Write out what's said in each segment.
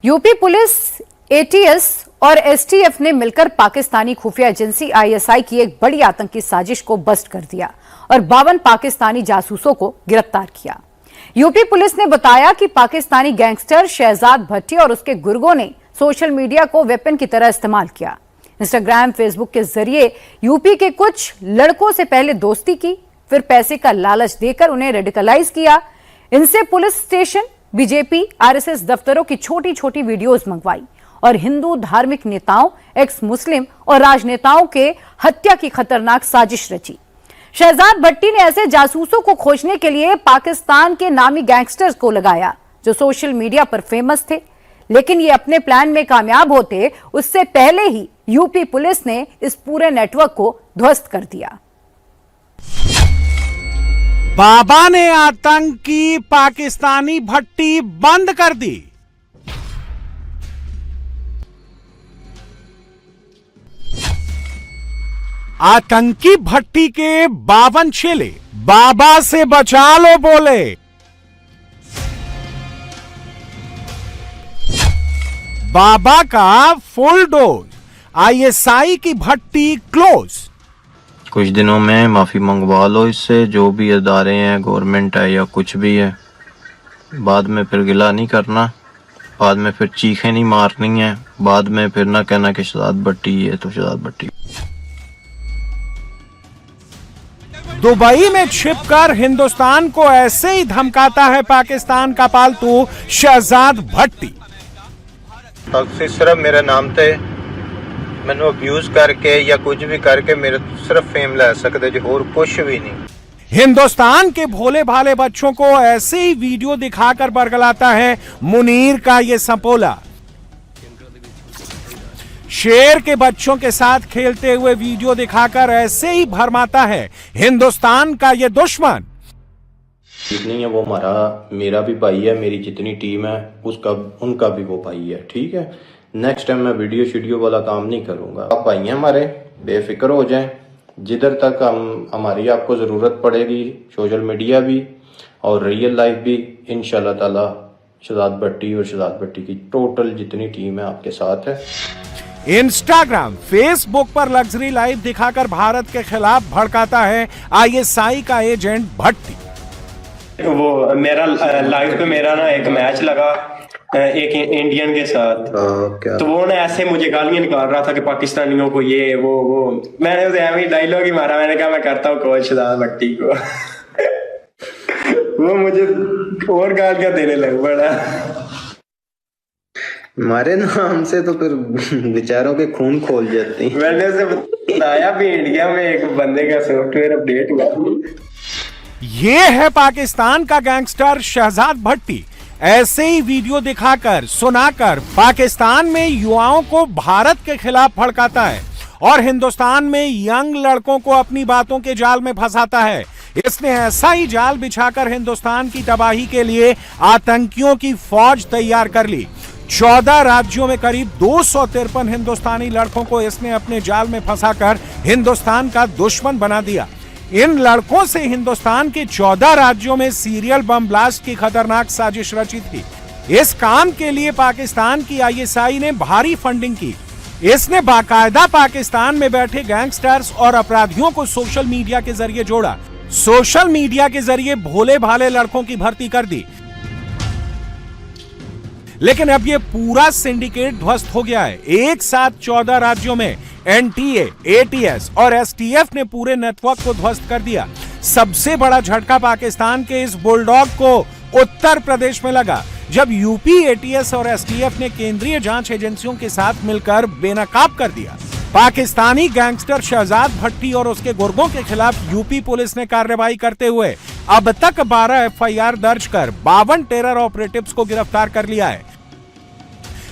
UP police, ATS और STF ने मिलकर पाकिस्तानी खुफिया एजेंसी आईएसआई की एक बड़ी आतंकी साजिश को बस्ट कर दिया और 52 पाकिस्तानी जासूसों को गिरफ्तार किया। यूपी पुलिस ने बताया कि पाकिस्तानी गैंगस्टर शहजाद भट्टी और उसके गुर्गों ने सोशल मीडिया को वेपन की तरह इस्तेमाल किया। इंस्टाग्राम, फेसबुक के जरिए यूपी के कुछ लड़कों से पहले दोस्ती की, फिर पैसे का लालच देकर उन्हें रेडिकलाइज किया। इनसे पुलिस स्टेशन, बीजेपी, आरएसएस दफ्तरों की छोटी छोटी वीडियोस मंगवाई और हिंदू धार्मिक नेताओं, एक्स मुस्लिम और राजनेताओं के हत्या की खतरनाक साजिश रची। शहजाद भट्टी ने ऐसे जासूसों को खोजने के लिए पाकिस्तान के नामी गैंगस्टर्स को लगाया जो सोशल मीडिया पर फेमस थे, लेकिन ये अपने प्लान में कामयाब होते उससे पहले ही यूपी पुलिस ने इस पूरे नेटवर्क को ध्वस्त कर दिया। बाबा ने आतंकी पाकिस्तानी भट्टी बंद कर दी। आतंकी भट्टी के 52 चेले बाबा से बचा लो बोले। बाबा का फुल डोज, आईएसआई की भट्टी क्लोज। कुछ दिनों में माफ़ी मंगवा लो इससे, जो भी अदारे हैं, गवर्नमेंट है या कुछ भी है। बाद में फिर गिला नहीं करना, बाद में फिर चीखें नहीं मारनी है, बाद में फिर ना कहना कि शहजाद भट्टी है तो शहजाद भट्टी। दुबई में छिपकर हिंदुस्तान को ऐसे ही धमकाता है पाकिस्तान का पालतू शहजाद भट्टी। सिर्फ मेरे नाम थे मैंने अब्यूज करके या कुछ भी करके मेरे सिर्फ फेम ले सकते जो और कुछ भी नहीं। हिंदुस्तान के भोले भाले बच्चों को ऐसे ही वीडियो दिखाकर बरगलाता है मुनीर का ये सपोला। शेर के बच्चों के साथ खेलते हुए वीडियो दिखाकर ऐसे ही भरमाता है हिंदुस्तान का ये दुश्मन। नहीं है वो मेरा भी भाई है, मेरी जितनी टीम है उसका उनका भी वो भाई है, ठीक है। नेक्स्ट टाइम मैं वीडियो वाला काम नहीं करूंगा। आप भाई हैं हमारे, बेफिक्र हो जाएं। जिधर तक हमारी आपको ज़रूरत पड़ेगी, सोशल मीडिया भी और रियल लाइफ भी, इंशाल्लाह ताला शहजाद भट्टी और शहजाद भट्टी की टोटल जितनी टीम है आपके साथ है। इंस्टाग्राम, फेसबुक पर लग्जरी लाइफ दिखाकर भारत के खिलाफ भड़काता है आईएसआई का एजेंट भट्टी। वो मेरा लाइव पे मेरा ना एक मैच लगा एक इंडियन के साथ, तो वो ना ऐसे मुझे गालियां निकाल रहा था कि पाकिस्तानियों को ये वो मैंने उसे ऐसे ही डायलॉग ही मारा। मैंने कहा मैं करता हूँ कोच शहजाद भट्टी को। वो मुझे और गालियां देने लग पड़ा। हमारे नाम से तो फिर बेचारों के खून खोल जाते हैं। मैंने उसे बताया भी इंडिया में एक बंदे का सॉफ्टवेयर अपडेट हुआ। ये है पाकिस्तान का गैंगस्टर शहजाद भट्टी। ऐसे ही वीडियो दिखाकर, सुनाकर पाकिस्तान में युवाओं को भारत के खिलाफ भड़काता है और हिंदुस्तान में यंग लड़कों को अपनी बातों के जाल में फंसाता है। इसने ऐसा ही जाल बिछाकर हिंदुस्तान की तबाही के लिए आतंकियों की फौज तैयार कर ली। 14 राज्यों में करीब 253 हिंदुस्तानी लड़कों को इसने अपने जाल में फंसाकर हिंदुस्तान का दुश्मन बना दिया। इन लड़कों से हिंदुस्तान के 14 राज्यों में सीरियल बम ब्लास्ट की खतरनाक साजिश रची थी। इस काम के लिए पाकिस्तान की आईएसआई ने भारी फंडिंग की। इसने बाकायदा पाकिस्तान में बैठे गैंगस्टर्स और अपराधियों को सोशल मीडिया के जरिए जोड़ा। सोशल मीडिया के जरिए भोले भाले लड़कों की भर्ती कर दी। लेकिन अब ये पूरा सिंडिकेट ध्वस्त हो गया है। एक साथ 14 राज्यों में एनटीए, एटीएस और एसटीएफ ने पूरे नेटवर्क को ध्वस्त कर दिया। सबसे बड़ा झटका पाकिस्तान के इस बुलडॉग को उत्तर प्रदेश में लगा, जब यूपी, एटीएस और एसटीएफ ने केंद्रीय जांच एजेंसियों के साथ मिलकर बेनकाब कर दिया। पाकिस्तानी गैंगस्टर शहजाद भट्टी और उसके गुर्गों के खिलाफ यूपी पुलिस ने कार्रवाई करते हुए अब तक 12 एफआईआर दर्ज कर 52 टेरर ऑपरेटिव्स को गिरफ्तार कर लिया है।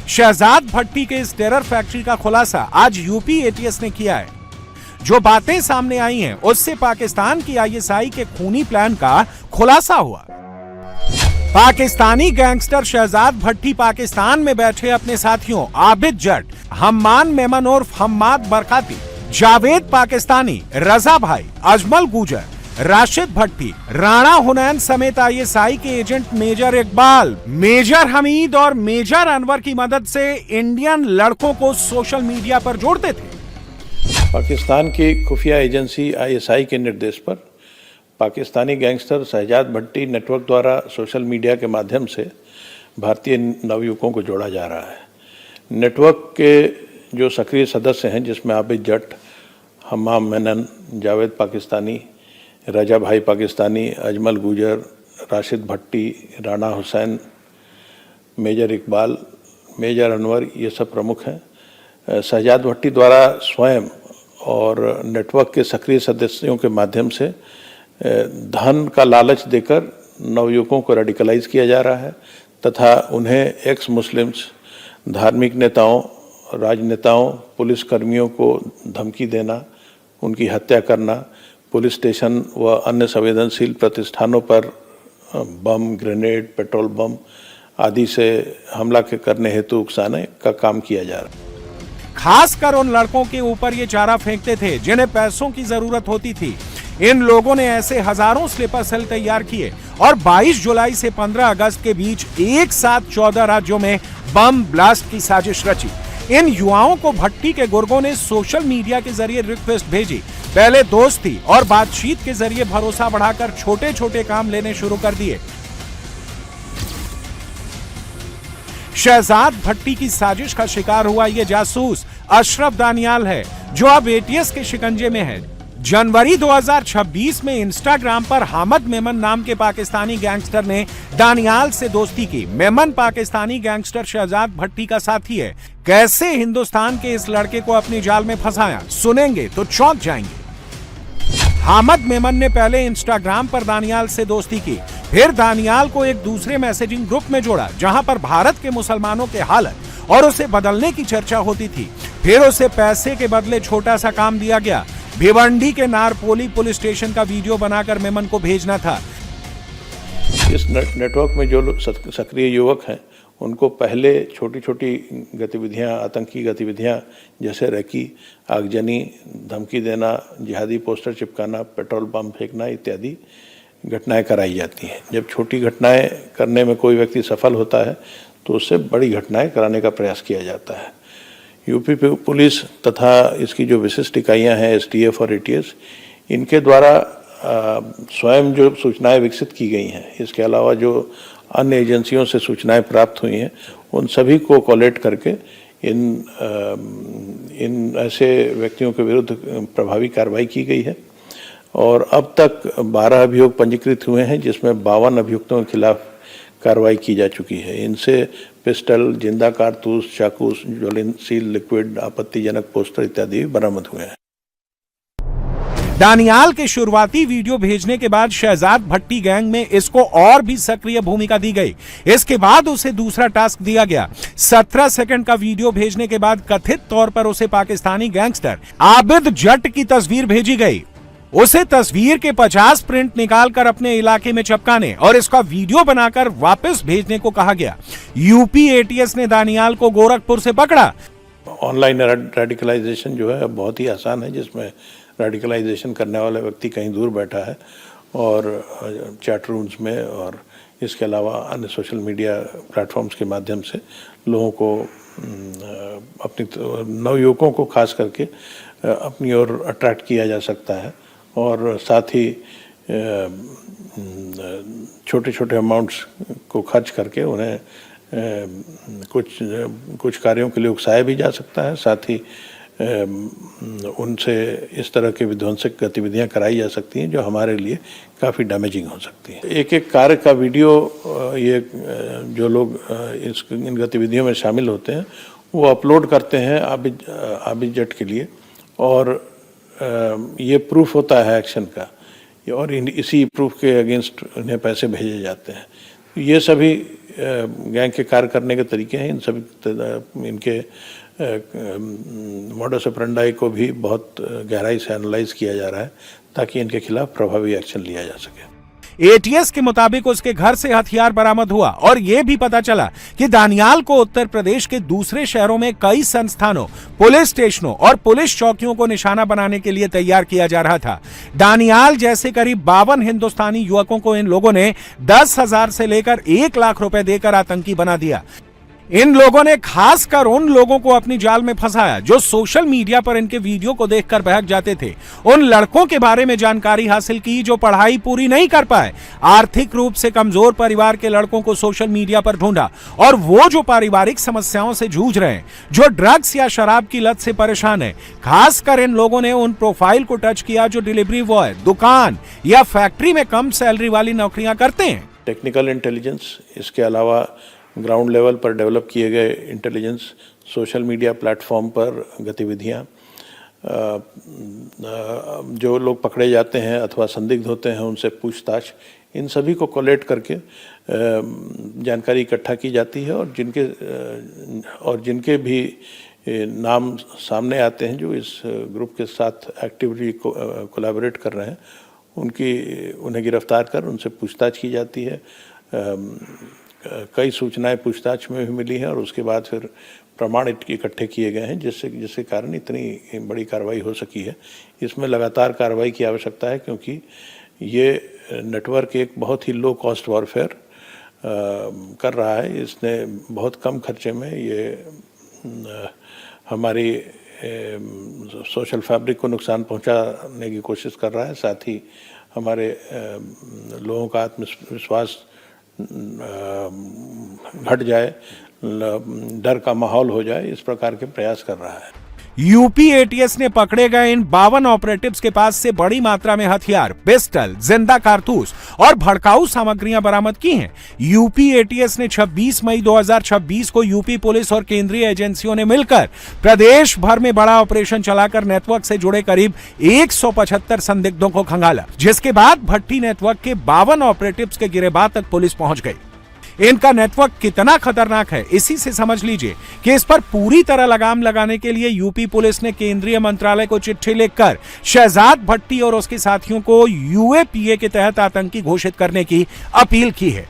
शहजाद भट्टी के इस टेरर फैक्ट्री का खुलासा आज यूपी एटीएस ने किया है। जो बातें सामने आई हैं, उससे पाकिस्तान की आईएसआई के खूनी प्लान का खुलासा हुआ। पाकिस्तानी गैंगस्टर शहजाद भट्टी पाकिस्तान में बैठे अपने साथियों आबिद जट, हम्मान मेमन उर्फ हम्माद बरकाती, जावेद पाकिस्तानी, रजा भाई, अजमल गुजर, राशिद भट्टी, राणा हुनैन समेत आईएसआई के agent major Iqbal, major Hamid और मेजर अनवर की मदद से इंडियन लड़कों को सोशल मीडिया पर जोड़ते थे। पाकिस्तान की खुफिया एजेंसी आईएसआई के निर्देश पर पाकिस्तानी गैंगस्टर शहजाद भट्टी नेटवर्क द्वारा सोशल मीडिया के माध्यम से भारतीय नवयुवकों को जोड़ा जा रहा है। नेटवर्क के जो सक्रिय सदस्य हैं, जिसमें आबिद जट, हम्माम मेनन, जावेद पाकिस्तानी, रजा भाई पाकिस्तानी, अजमल गुजर, राशिद भट्टी, राणा हुसैन, मेजर इकबाल, मेजर अनवर, ये सब प्रमुख हैं। शहजाद भट्टी द्वारा स्वयं और नेटवर्क के सक्रिय सदस्यों के माध्यम से धन का लालच देकर नवयुवकों को रेडिकलाइज किया जा रहा है तथा उन्हें एक्स मुस्लिम्स, धार्मिक नेताओं, राजनेताओं, पुलिस कर्मियों को धमकी देना, उनकी हत्या करना, पुलिस स्टेशन व अन्य संवेदनशील प्रतिष्ठानों पर बम, ग्रेनेड, पेट्रोल बम आदि से हमला करने हेतु उकसाने का काम किया जा रहा है। खासकर उन लड़कों के ऊपर ये चारा फेंकते थे जिन्हें पैसों की जरूरत होती थी। इन लोगों ने ऐसे हजारों स्लीपर सेल तैयार किए और 22 जुलाई से 15 अगस्त के बीच एक साथ 14 राज्यों में बम ब्लास्ट की साजिश रची। इन युवाओं को भट्टी के गुर्गों ने सोशल मीडिया के जरिए रिक्वेस्ट भेजी। पहले दोस्ती और बातचीत के जरिए भरोसा बढ़ाकर छोटे छोटे काम लेने शुरू कर दिए। शहजाद भट्टी की साजिश का शिकार हुआ ये जासूस अशरफ दानियाल है, जो अब एटीएस के शिकंजे में है। जनवरी 2026 में इंस्टाग्राम पर हामिद मेमन नाम के पाकिस्तानी गैंगस्टर ने दानियाल से दोस्ती की। मेमन पाकिस्तानी गैंगस्टर शहजाद भट्टी का साथी है। कैसे हिंदुस्तान के इस लड़के को अपनी जाल में फंसाया, सुनेंगे तो चौंक जाएंगे। हामिद मेमन ने पहले इंस्टाग्राम पर दानियाल से दोस्ती की, फिर दानियाल को एक दूसरे मैसेजिंग ग्रुप में जोड़ा जहां पर भारत के मुसलमानों के हालत और उसे बदलने की चर्चा होती थी। फिर उसे पैसे के बदले छोटा सा काम दिया गया, भिवंडी के नारपोली पुलिस स्टेशन का वीडियो बनाकर मेमन को भेजना था। इस नेटवर्क में जो लोग सक्रिय युवक हैं, उनको पहले छोटी छोटी गतिविधियां, आतंकी गतिविधियां जैसे रैकी, आगजनी, धमकी देना, जिहादी पोस्टर चिपकाना, पेट्रोल बम फेंकना इत्यादि घटनाएं कराई जाती हैं। जब छोटी घटनाएं करने में कोई व्यक्ति सफल होता है तो उससे बड़ी घटनाएं कराने का प्रयास किया जाता है। यूपी पुलिस तथा इसकी जो विशिष्ट इकाइयां हैं, एसटीएफ और एटीएस, इनके द्वारा स्वयं जो सूचनाएं विकसित की गई हैं, इसके अलावा जो अन्य एजेंसियों से सूचनाएं प्राप्त हुई हैं, उन सभी को कोलेक्ट करके इन ऐसे व्यक्तियों के विरुद्ध प्रभावी कार्रवाई की गई है और अब तक 12 अभियोग पंजीकृत हुए हैं, जिसमें 52 अभियुक्तों के खिलाफ कार्रवाई की जा चुकी है। इनसे पिस्टल, जिंदा कारतूस, चाकू, ज्वलनशील लिक्विड, आपत्तिजनक पोस्टर इत्यादि बरामद हुए हैं। दानियाल के शुरुआती वीडियो भेजने के बाद शहजाद भट्टी गैंग में इसको और भी सक्रिय भूमिका दी गई। इसके बाद उसे दूसरा टास्क दिया गया। 17 सेकंड का वीडियो भेजने के बाद कथित तौर पर उसे पाकिस्तानी गैंगस्टर आबिद जट की तस्वीर भेजी गई। उसे तस्वीर के 50 प्रिंट निकालकर अपने इलाके में चिपकाने और इसका वीडियो बनाकर वापस भेजने को कहा गया। यूपी एटीएस ने दानियाल को गोरखपुर से पकड़ा। ऑनलाइन रेडिकलाइजेशन जो है बहुत ही आसान है, जिसमें रेडिकलाइजेशन करने वाला व्यक्ति कहीं दूर बैठा है और चैट रूम्स में और इसके अलावा अन्य सोशल मीडिया प्लेटफॉर्म्स के माध्यम से लोगों को, अपनी नवयुवकों को खास करके अपनी ओर अट्रैक्ट किया जा सकता है और साथ ही छोटे छोटे अमाउंट्स को खर्च करके उन्हें कुछ कार्यों के लिए उकसाया भी जा सकता है। साथ ही उनसे इस तरह के विध्वंसक गतिविधियां कराई जा सकती हैं जो हमारे लिए काफ़ी डैमेजिंग हो सकती हैं। एक एक कार्य का वीडियो ये जो लोग इन गतिविधियों में शामिल होते हैं वो अपलोड करते हैं आबिद जट के लिए और ये प्रूफ होता है एक्शन का और इसी प्रूफ के अगेंस्ट उन्हें पैसे भेजे जाते हैं। ये सभी गैंग के कार्य करने के तरीके हैं। इन सभी इनके मॉडस ऑपरेंडाई को भी बहुत गहराई से एनालाइज किया जा रहा है ताकि इनके खिलाफ प्रभावी एक्शन लिया जा सके। एटीएस के मुताबिक उसके घर से हथियार बरामद हुआ और यह भी पता चला कि दानियाल को उत्तर प्रदेश के दूसरे शहरों में कई संस्थानों, पुलिस स्टेशनों और पुलिस चौकियों को निशाना बनाने के लिए तैयार किया जा रहा था। दानियाल जैसे करीब 52 हिंदुस्तानी युवकों को इन लोगों ने 10,000 से लेकर 1 लाख रुपए देकर आतंकी बना दिया। इन लोगों ने खासकर उन लोगों को अपनी जाल में फंसाया जो सोशल मीडिया पर इनके वीडियो को देखकर बहक जाते थे। उन लड़कों के बारे में जानकारी हासिल की जो पढ़ाई पूरी नहीं कर पाए, आर्थिक रूप से कमजोर परिवार के लड़कों को सोशल मीडिया पर ढूंढा और वो जो पारिवारिक समस्याओं से जूझ रहे हैं, जो ड्रग्स या शराब की लत से परेशान है, खासकर इन लोगों ने उन प्रोफाइल को टच किया जो डिलीवरी बॉय, दुकान या फैक्ट्री में कम सैलरी वाली नौकरियां करते हैं। टेक्निकल इंटेलिजेंस, इसके अलावा ग्राउंड लेवल पर डेवलप किए गए इंटेलिजेंस, सोशल मीडिया प्लेटफॉर्म पर गतिविधियां, जो लोग पकड़े जाते हैं अथवा संदिग्ध होते हैं उनसे पूछताछ, इन सभी को कोलेट करके जानकारी इकट्ठा की जाती है और जिनके भी नाम सामने आते हैं जो इस ग्रुप के साथ एक्टिवली कोलैबोरेट कर रहे हैं, उन्हें गिरफ्तार कर उनसे पूछताछ की जाती है। कई सूचनाएं पूछताछ में भी मिली हैं और उसके बाद फिर प्रमाण इकट्ठे किए गए हैं जिसके कारण इतनी बड़ी कार्रवाई हो सकी है। इसमें लगातार कार्रवाई की आवश्यकता है क्योंकि ये नेटवर्क एक बहुत ही लो कॉस्ट वॉरफेयर कर रहा है। इसने बहुत कम खर्चे में ये हमारी सोशल फैब्रिक को नुकसान पहुंचाने की कोशिश कर रहा है, साथ ही हमारे लोगों का आत्मविश्वास घट जाए, डर का माहौल हो जाए, इस प्रकार के प्रयास कर रहा है। यूपी एटीएस ने पकड़े गए इन 52 ऑपरेटिव्स के पास से बड़ी मात्रा में हथियार, पिस्टल, जिंदा कारतूस और भड़काऊ सामग्रियां बरामद की हैं। यूपी एटीएस ने 26 मई 2026 को यूपी पुलिस और केंद्रीय एजेंसियों ने मिलकर प्रदेश भर में बड़ा ऑपरेशन चलाकर नेटवर्क से जुड़े करीब 175 संदिग्धों को खंगाला, जिसके बाद भट्टी नेटवर्क के 52 ऑपरेटिव्स के गिरेबान तक पुलिस पहुंच गई। इनका नेटवर्क कितना खतरनाक है इसी से समझ लीजिए कि इस पर पूरी तरह लगाम लगाने के लिए यूपी पुलिस ने केंद्रीय मंत्रालय को चिट्ठी लिखकर शहजाद भट्टी और उसके साथियों को यूएपीए के तहत आतंकी घोषित करने की अपील की है।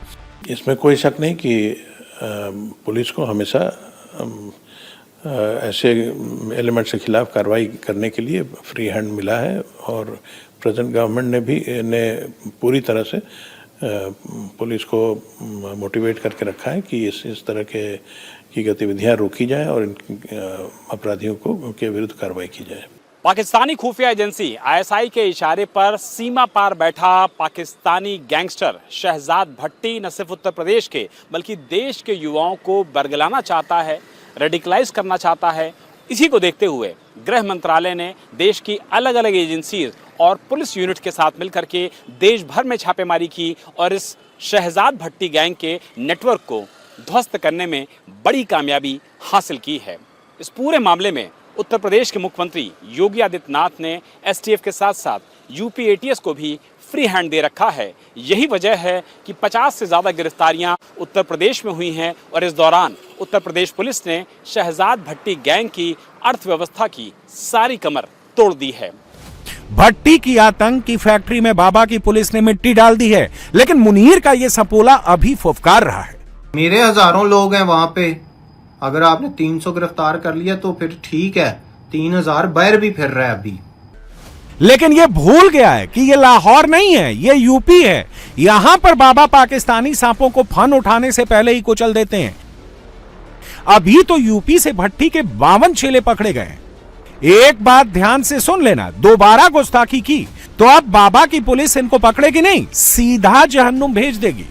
इसमें कोई शक नहीं कि पुलिस को हमेशा ऐसे एलिमेंट्स के खिलाफ कार्रवाई करने के लिए फ्री हैंड मिला है और प्रेजेंट गवर्नमेंट ने पूरी तरह से पुलिस को मोटिवेट करके रखा है कि इस तरह की गतिविधियां रोकी जाए और अपराधियों के विरुद्ध कार्रवाई की जाए। पाकिस्तानी खुफिया एजेंसी आईएसआई के इशारे पर सीमा पार बैठा पाकिस्तानी गैंगस्टर शहजाद भट्टी न सिर्फ उत्तर प्रदेश के बल्कि देश के युवाओं को बरगलाना चाहता है, रेडिकलाइज करना चाहता है। इसी को देखते हुए गृह मंत्रालय ने देश की अलग अलग एजेंसी और पुलिस यूनिट के साथ मिलकर के देश भर में छापेमारी की और इस शहजाद भट्टी गैंग के नेटवर्क को ध्वस्त करने में बड़ी कामयाबी हासिल की है। इस पूरे मामले में उत्तर प्रदेश के मुख्यमंत्री योगी आदित्यनाथ ने एसटीएफ के साथ साथ यूपी एटीएस को भी फ्री हैंड दे रखा है। यही वजह है कि 50 से ज़्यादा गिरफ्तारियां उत्तर प्रदेश में हुई हैं और इस दौरान उत्तर प्रदेश पुलिस ने शहजाद भट्टी गैंग की अर्थव्यवस्था की सारी कमर तोड़ दी है। भट्टी की आतंक की फैक्ट्री में बाबा की पुलिस ने मिट्टी डाल दी है, लेकिन मुनीर का ये सपोला अभी फुफकार रहा है। मेरे हजारों लोग हैं वहां पे, अगर आपने 300 गिरफ्तार कर लिया तो फिर ठीक है, 3000 बाहर भी फिर रहा है अभी। लेकिन ये भूल गया है कि ये लाहौर नहीं है, ये यूपी है। यहां पर बाबा पाकिस्तानी सांपों को फन उठाने से पहले ही कुचल देते हैं। अभी तो यूपी से भट्टी के 52 चेले पकड़े गए। एक बात ध्यान से सुन लेना, दोबारा गुस्ताखी की तो अब बाबा की पुलिस इनको पकड़ेगी नहीं, सीधा जहन्नुम भेज देगी।